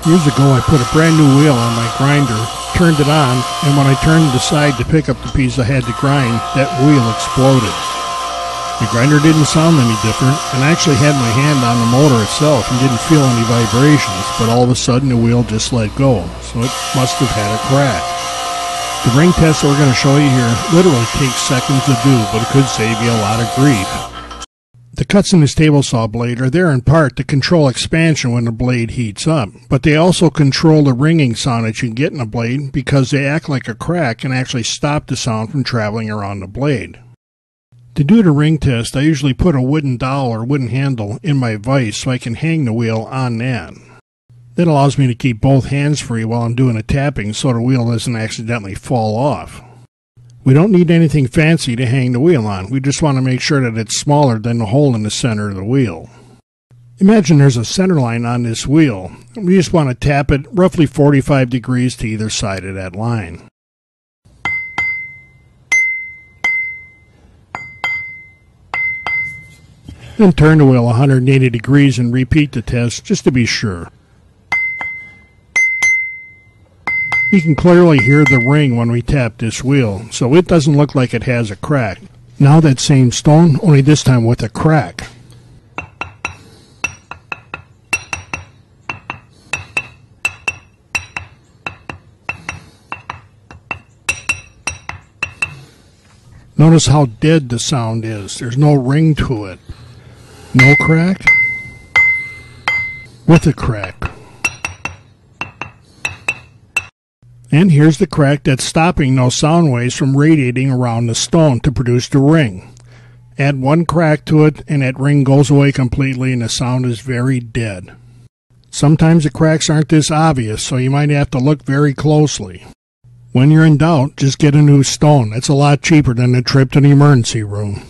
Years ago, I put a brand new wheel on my grinder, turned it on, and when I turned the side to pick up the piece I had to grind, that wheel exploded. The grinder didn't sound any different, and I actually had my hand on the motor itself and didn't feel any vibrations, but all of a sudden the wheel just let go, so it must have had a crack. The ring test that we're going to show you here literally takes seconds to do, but it could save you a lot of grief. The cuts in this table saw blade are there in part to control expansion when the blade heats up, but they also control the ringing sound that you get in the blade because they act like a crack and actually stop the sound from traveling around the blade. To do the ring test, I usually put a wooden dowel or wooden handle in my vise so I can hang the wheel on that. That allows me to keep both hands free while I'm doing the tapping so the wheel doesn't accidentally fall off. We don't need anything fancy to hang the wheel on. We just want to make sure that it's smaller than the hole in the center of the wheel. Imagine there's a center line on this wheel. We just want to tap it roughly 45 degrees to either side of that line. Then turn the wheel 180 degrees and repeat the test just to be sure. You can clearly hear the ring when we tap this wheel, so it doesn't look like it has a crack. Now that same stone, only this time with a crack. Notice how dead the sound is. There's no ring to it. No crack. With a crack. And here's the crack that's stopping those sound waves from radiating around the stone to produce the ring. Add one crack to it and that ring goes away completely and the sound is very dead. Sometimes the cracks aren't this obvious, so you might have to look very closely. When you're in doubt, just get a new stone. It's a lot cheaper than a trip to the emergency room.